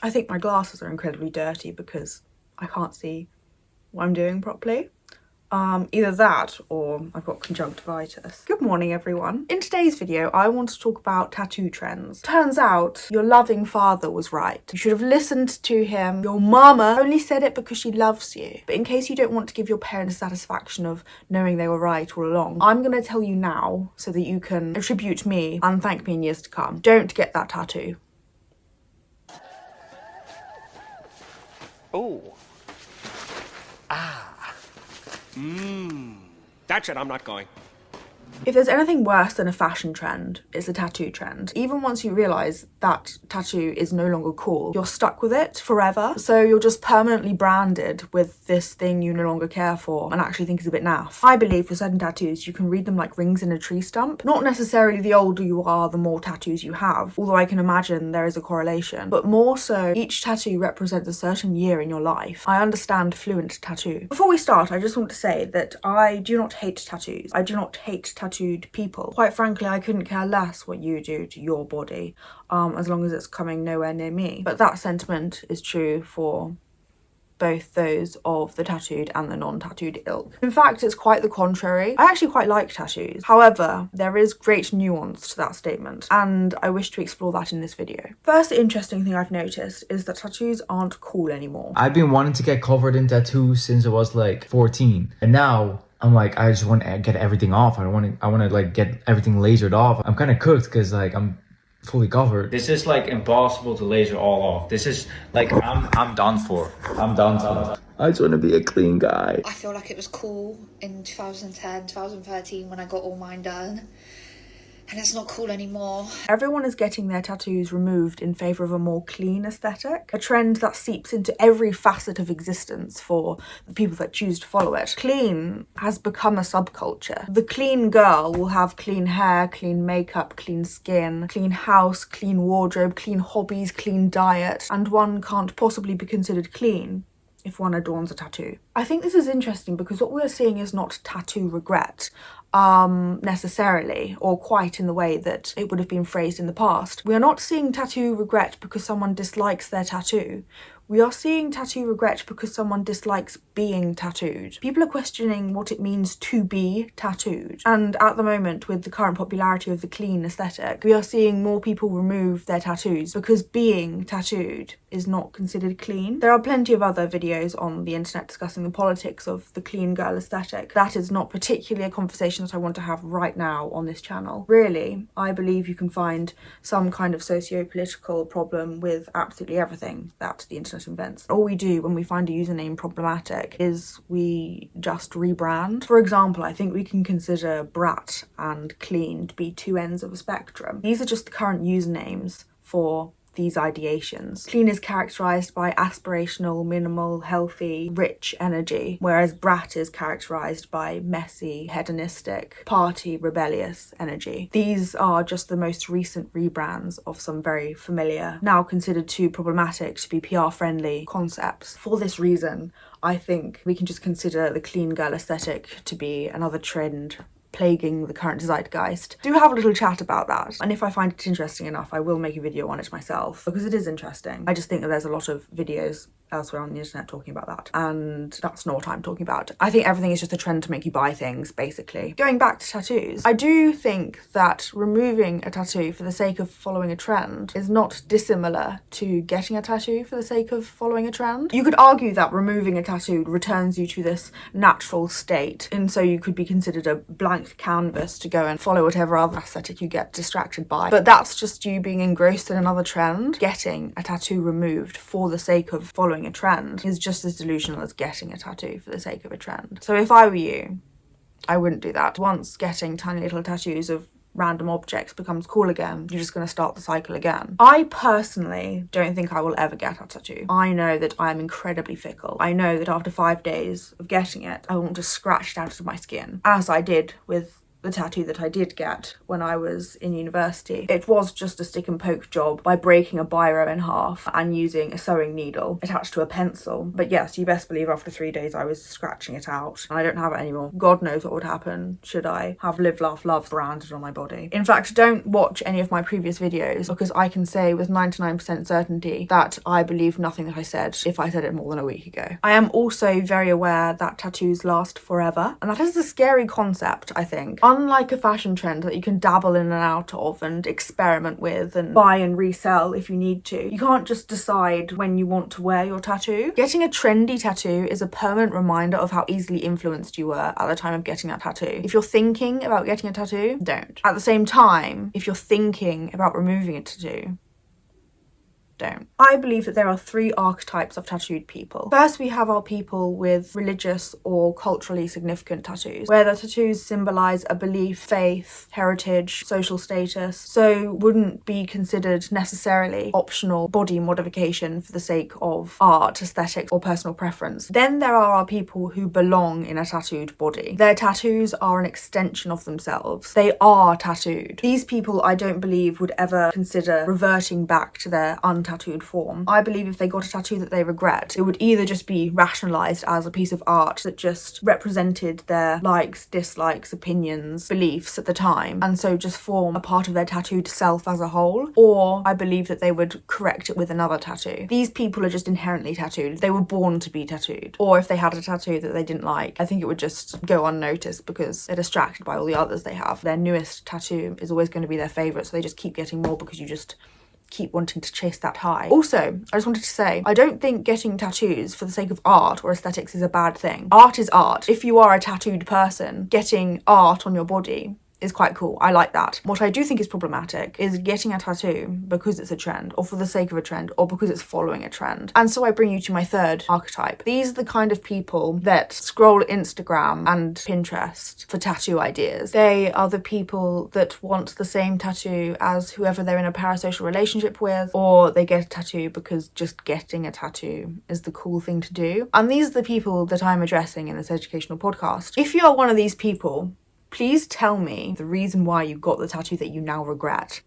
I think my glasses are incredibly dirty because I can't see what I'm doing properly. Either that or I've got conjunctivitis. Good morning, everyone. In today's video, I want to talk about tattoo trends. Turns out your loving father was right. You should have listened to him. Your mama only said it because she loves you. But in case you don't want to give your parents the satisfaction of knowing they were right all along, I'm gonna tell you now so that you can attribute me and thank me in years to come. Don't get that tattoo. Oh. That's it, I'm not going. If there's anything worse than a fashion trend, it's a tattoo trend. Even once you realise that tattoo is no longer cool, you're stuck with it forever. So you're just permanently branded with this thing you no longer care for and actually think is a bit naff. I believe for certain tattoos, you can read them like rings in a tree stump. Not necessarily the older you are, the more tattoos you have, although I can imagine there is a correlation. But more so, each tattoo represents a certain year in your life. I understand fluent tattoo. Before we start, I just want to say that I do not hate tattoos. I do not hate tattooed people. Quite frankly, I couldn't care less what you do to your body, as long as it's coming nowhere near me. But that sentiment is true for both those of the tattooed and the non-tattooed ilk. In fact, it's quite the contrary. I actually quite like tattoos. However, there is great nuance to that statement, and I wish to explore that in this video. First interesting thing I've noticed is that tattoos aren't cool anymore. I've been wanting to get covered in tattoos since I was like 14, and now I'm like, I just want to get everything off. I want to like get everything lasered off. I'm kind of cooked because like I'm fully covered. This is like impossible to laser all off. This is like, I'm done for. I'm done for. I just want to be a clean guy. I feel like it was cool in 2010, 2013 when I got all mine done. And it's not cool anymore. Everyone is getting their tattoos removed in favour of a more clean aesthetic, a trend that seeps into every facet of existence for the people that choose to follow it. Clean has become a subculture. The clean girl will have clean hair, clean makeup, clean skin, clean house, clean wardrobe, clean hobbies, clean diet, and one can't possibly be considered clean if one adorns a tattoo. I think this is interesting because what we're seeing is not tattoo regret, necessarily, or quite in the way that it would have been phrased in the past. We are not seeing tattoo regret because someone dislikes their tattoo. We are seeing tattoo regret because someone dislikes being tattooed. People are questioning what it means to be tattooed. And at the moment, with the current popularity of the clean aesthetic, we are seeing more people remove their tattoos because being tattooed is not considered clean. There are plenty of other videos on the internet discussing the politics of the clean girl aesthetic. That is not particularly a conversation that I want to have right now on this channel. Really, I believe you can find some kind of socio-political problem with absolutely everything that the internet invents. All we do when we find a username problematic is we just rebrand. For example, I think we can consider brat and clean to be two ends of a spectrum. These are just the current usernames for these ideations. Clean is characterised by aspirational, minimal, healthy, rich energy, whereas brat is characterised by messy, hedonistic, party, rebellious energy. These are just the most recent rebrands of some very familiar, now considered too problematic to be PR-friendly concepts. For this reason, I think we can just consider the clean girl aesthetic to be another trend plaguing the current zeitgeist. Do have a little chat about that, and if I find it interesting enough, I will make a video on it myself, because it is interesting. I just think that there's a lot of videos elsewhere on the internet talking about that, and that's not what I'm talking about. I think everything is just a trend to make you buy things, basically. Going back to tattoos, I do think that removing a tattoo for the sake of following a trend is not dissimilar to getting a tattoo for the sake of following a trend. You could argue that removing a tattoo returns you to this natural state, and so you could be considered a blank canvas to go and follow whatever other aesthetic you get distracted by. But that's just you being engrossed in another trend. Getting a tattoo removed for the sake of following a trend is just as delusional as getting a tattoo for the sake of a trend. So if I were you, I wouldn't do that. Once getting tiny little tattoos of random objects becomes cool again, you're just going to start the cycle again. I personally don't think I will ever get a tattoo. I know that I am incredibly fickle. I know that after 5 days of getting it, I want to scratch it out of my skin, as I did with the tattoo that I did get when I was in university. It was just a stick and poke job by breaking a biro in half and using a sewing needle attached to a pencil. But yes, you best believe after 3 days I was scratching it out and I don't have it anymore. God knows what would happen should I have live, laugh, love branded on my body. In fact, don't watch any of my previous videos because I can say with 99% certainty that I believe nothing that I said if I said it more than a week ago. I am also very aware that tattoos last forever, and that is a scary concept, I think. Unlike a fashion trend that you can dabble in and out of and experiment with and buy and resell if you need to, you can't just decide when you want to wear your tattoo. Getting a trendy tattoo is a permanent reminder of how easily influenced you were at the time of getting that tattoo. If you're thinking about getting a tattoo, don't. At the same time, if you're thinking about removing a tattoo, don't. I believe that there are 3 archetypes of tattooed people. First, we have our people with religious or culturally significant tattoos, where the tattoos symbolize a belief, faith, heritage, social status, so wouldn't be considered necessarily optional body modification for the sake of art, aesthetics, or personal preference. Then there are our people who belong in a tattooed body. Their tattoos are an extension of themselves. They are tattooed. These people, I don't believe, would ever consider reverting back to their tattooed form. I believe if they got a tattoo that they regret, it would either just be rationalized as a piece of art that just represented their likes, dislikes, opinions, beliefs at the time, and so just form a part of their tattooed self as a whole, or I believe that they would correct it with another tattoo. These people are just inherently tattooed. They were born to be tattooed. Or if they had a tattoo that they didn't like, I think it would just go unnoticed because they're distracted by all the others they have. Their newest tattoo is always going to be their favourite, so they just keep getting more because you just keep wanting to chase that high. Also, I just wanted to say, I don't think getting tattoos for the sake of art or aesthetics is a bad thing. Art is art. If you are a tattooed person, getting art on your body is quite cool. I like that. What I do think is problematic is getting a tattoo because it's a trend, or for the sake of a trend, or because it's following a trend. And so I bring you to my 3rd archetype. These are the kind of people that scroll Instagram and Pinterest for tattoo ideas. They are the people that want the same tattoo as whoever they're in a parasocial relationship with, or they get a tattoo because just getting a tattoo is the cool thing to do. And these are the people that I'm addressing in this educational podcast. If you are one of these people, please tell me the reason why you got the tattoo that you now regret.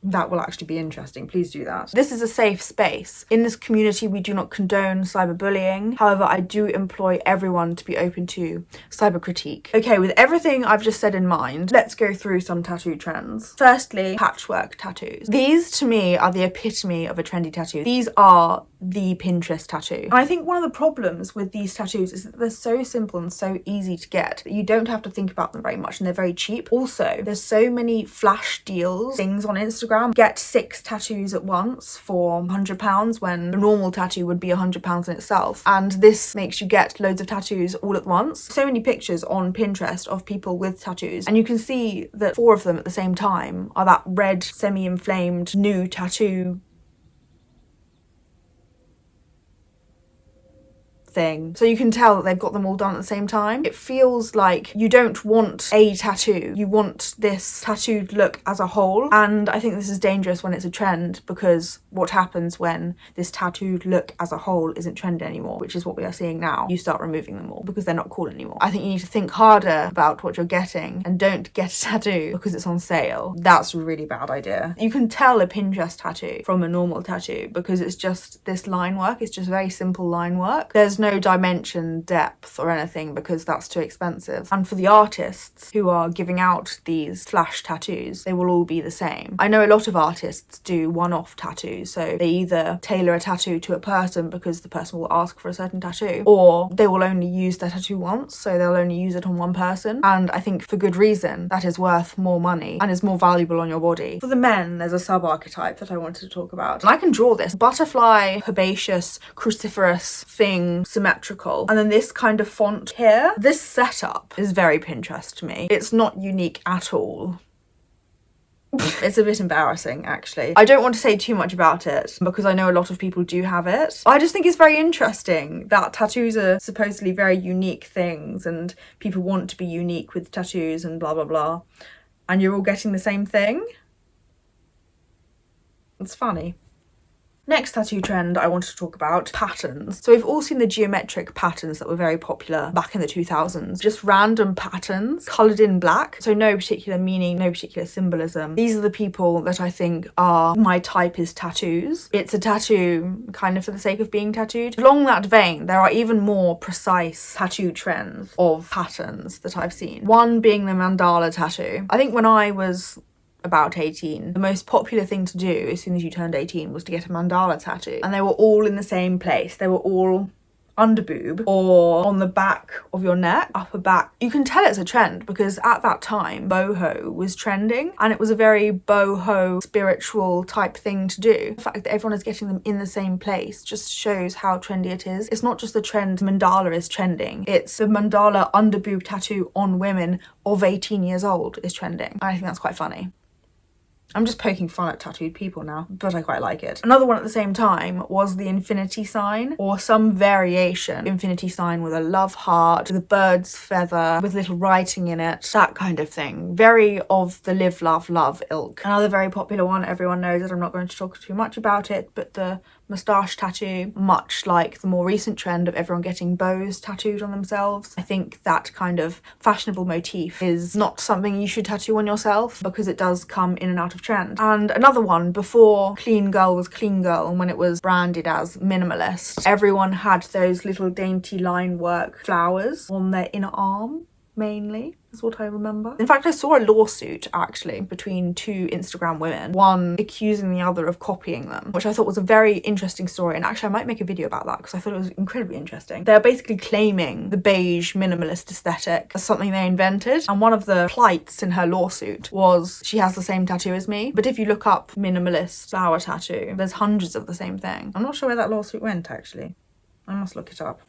That will actually be interesting. Please do that. This is a safe space. In this community, we do not condone cyberbullying. However, I do employ everyone to be open to cyber critique. Okay, with everything I've just said in mind, let's go through some tattoo trends. Firstly, patchwork tattoos. These, to me, are the epitome of a trendy tattoo. These are the Pinterest tattoo. And I think one of the problems with these tattoos is that they're so simple and so easy to get that you don't have to think about them very much, and they're very cheap. Also, there's so many flash deals, things on Instagram. Get 6 tattoos at once for £100 when a normal tattoo would be £100 in itself. And this makes you get loads of tattoos all at once. So many pictures on Pinterest of people with tattoos, and you can see that 4 of them at the same time are that red, semi-inflamed new tattoo thing. So you can tell that they've got them all done at the same time. It feels like you don't want a tattoo, you want this tattooed look as a whole. And I think this is dangerous when it's a trend, because what happens when this tattooed look as a whole isn't trendy anymore, which is what we are seeing now? You start removing them all because they're not cool anymore. I think you need to think harder about what you're getting and don't get a tattoo because it's on sale. That's a really bad idea. You can tell a Pinterest tattoo from a normal tattoo because it's just this line work. It's just very simple line work. There's no dimension, depth or anything because that's too expensive. And for the artists who are giving out these flash tattoos, they will all be the same. I know a lot of artists do one-off tattoos, so they either tailor a tattoo to a person because the person will ask for a certain tattoo, or they will only use their tattoo once, so they'll only use it on one person. And I think for good reason, that is worth more money and is more valuable on your body. For the men, there's a sub-archetype that I wanted to talk about. And I can draw this butterfly, herbaceous, cruciferous thing, symmetrical, and then this kind of font here. This setup is very Pinterest to me. It's not unique at all. It's a bit embarrassing, actually. I don't want to say too much about it because I know a lot of people do have it. I just think it's very interesting that tattoos are supposedly very unique things and people want to be unique with tattoos and blah blah blah, and you're all getting the same thing. It's funny. Next tattoo trend I wanted to talk about, patterns. So we've all seen the geometric patterns that were very popular back in the 2000s. Just random patterns coloured in black. So no particular meaning, no particular symbolism. These are the people that I think are my type is tattoos. It's a tattoo kind of for the sake of being tattooed. Along that vein, there are even more precise tattoo trends of patterns that I've seen. One being the mandala tattoo. I think when I was about 18, the most popular thing to do as soon as you turned 18 was to get a mandala tattoo, and they were all in the same place. They were all under boob or on the back of your neck, upper back. You can tell it's a trend because at that time boho was trending, and it was a very boho spiritual type thing to do. The fact that everyone is getting them in the same place just shows how trendy it is. It's not just the trend mandala is trending, it's the mandala under boob tattoo on women of 18 years old is trending. I think that's quite funny. I'm just poking fun at tattooed people now, but I quite like it. Another one at the same time was the infinity sign, or some variation. Infinity sign with a love heart, with a bird's feather, with little writing in it, that kind of thing. Very of the live, laugh, love ilk. Another very popular one, everyone knows it, I'm not going to talk too much about it, but the moustache tattoo, much like the more recent trend of everyone getting bows tattooed on themselves. I think that kind of fashionable motif is not something you should tattoo on yourself because it does come in and out of trend. And another one, before clean girl was clean girl and when it was branded as minimalist, everyone had those little dainty line work flowers on their inner arm, mainly, is what I remember. In fact, I saw a lawsuit actually between two Instagram women, one accusing the other of copying them, which I thought was a very interesting story, and actually I might make a video about that because I thought it was incredibly interesting. They're basically claiming the beige minimalist aesthetic as something they invented, and one of the plights in her lawsuit was she has the same tattoo as me, but if you look up minimalist flower tattoo, there's hundreds of the same thing. I'm not sure where that lawsuit went actually. I must look it up.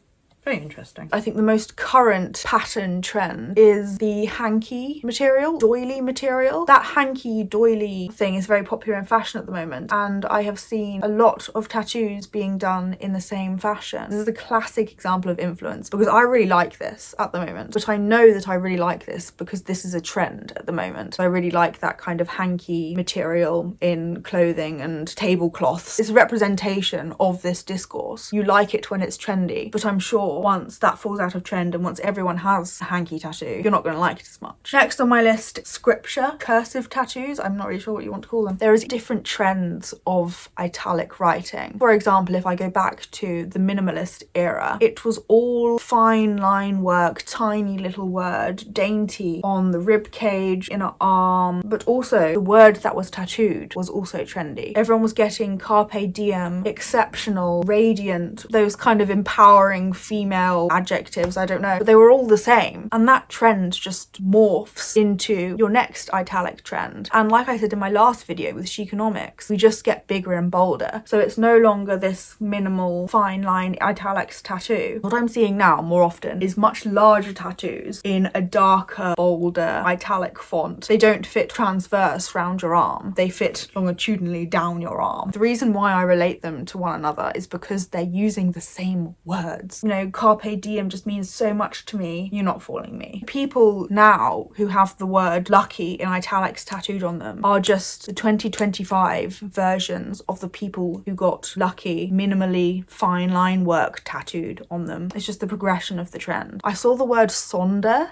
Very interesting. I think the most current pattern trend is the hanky material, doily material. That hanky doily thing is very popular in fashion at the moment, and I have seen a lot of tattoos being done in the same fashion. This is a classic example of influence because I really like this at the moment, but I know that I really like this because this is a trend at the moment. So I really like that kind of hanky material in clothing and tablecloths. It's a representation of this discourse. You like it when it's trendy, but I'm sure once that falls out of trend and once everyone has a hanky tattoo, you're not going to like it as much. Next on my list, scripture, cursive tattoos. I'm not really sure what you want to call them. There is different trends of italic writing. For example, if I go back to the minimalist era, it was all fine line work, tiny little word, dainty on the rib cage, inner arm, but also the word that was tattooed was also trendy. Everyone was getting carpe diem, exceptional, radiant, those kind of empowering female adjectives, I don't know, but they were all the same, and that trend just morphs into your next italic trend. And like I said in my last video with Chiconomics, we just get bigger and bolder, so it's no longer this minimal fine line italics tattoo. What I'm seeing now more often is much larger tattoos in a darker, bolder italic font. They don't fit transverse round your arm, they fit longitudinally down your arm. The reason why I relate them to one another is because they're using the same words. You know, carpe diem just means so much to me, you're not fooling me. People now who have the word lucky in italics tattooed on them are just the 2025 versions of the people who got lucky minimally fine line work tattooed on them. It's just the progression of the trend. I saw the word sonder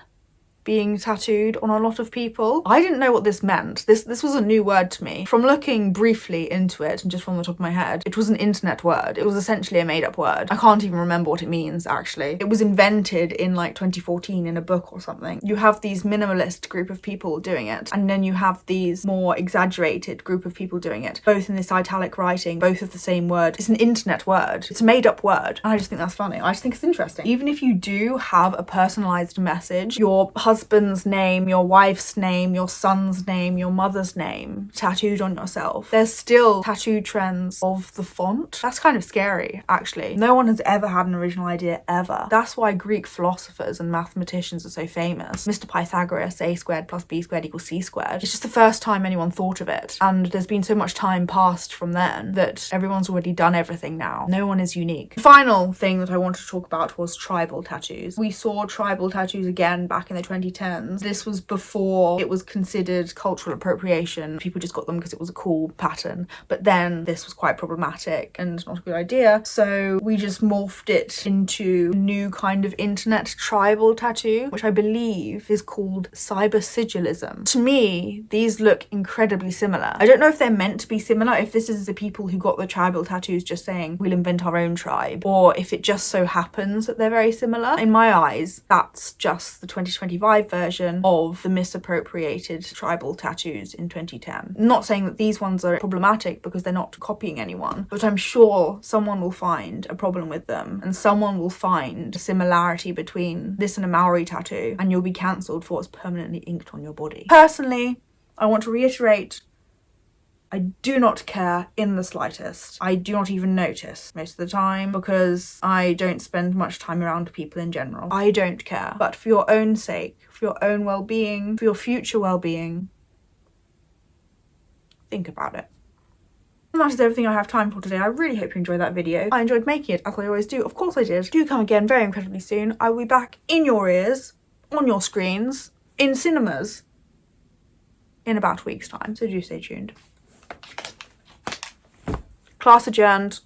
being tattooed on a lot of people. I didn't know what this meant. This was a new word to me. From looking briefly into it and just from the top of my head, it was an internet word. It was essentially a made-up word. I can't even remember what it means actually. It was invented in like 2014 in a book or something. You have these minimalist group of people doing it, and then you have these more exaggerated group of people doing it, both in this italic writing, both of the same word. It's an internet word. It's a made-up word, and I just think that's funny. I just think it's interesting. Even if you do have a personalized message, your husband's name, your wife's name, your son's name, your mother's name tattooed on yourself, there's still tattoo trends of the font. That's kind of scary, actually. No one has ever had an original idea, ever. That's why Greek philosophers and mathematicians are so famous. Mr. Pythagoras, a squared plus b squared equals c squared. It's just the first time anyone thought of it, and there's been so much time passed from then that everyone's already done everything now. No one is unique. The final thing that I wanted to talk about was tribal tattoos. We saw tribal tattoos again back in the 2010s. This was before it was considered cultural appropriation. People just got them because it was a cool pattern. But then this was quite problematic and not a good idea. So we just morphed it into a new kind of internet tribal tattoo, which I believe is called cyber sigilism. To me, these look incredibly similar. I don't know if they're meant to be similar, if this is the people who got the tribal tattoos just saying, we'll invent our own tribe, or if it just so happens that they're very similar. In my eyes, that's just the 2025 version of the misappropriated tribal tattoos in 2010. I'm not saying that these ones are problematic because they're not copying anyone, but I'm sure someone will find a problem with them, and someone will find a similarity between this and a Maori tattoo, and you'll be cancelled for what's permanently inked on your body. Personally, I want to reiterate, I do not care in the slightest. I do not even notice most of the time because I don't spend much time around people in general. I don't care. But for your own sake, for your own well-being, for your future well-being, think about it. And that is everything I have time for today. I really hope you enjoyed that video. I enjoyed making it, as I always do. Of course I did. Do come again very incredibly soon. I will be back in your ears, on your screens, in cinemas, in about a week's time. So do stay tuned. Class adjourned.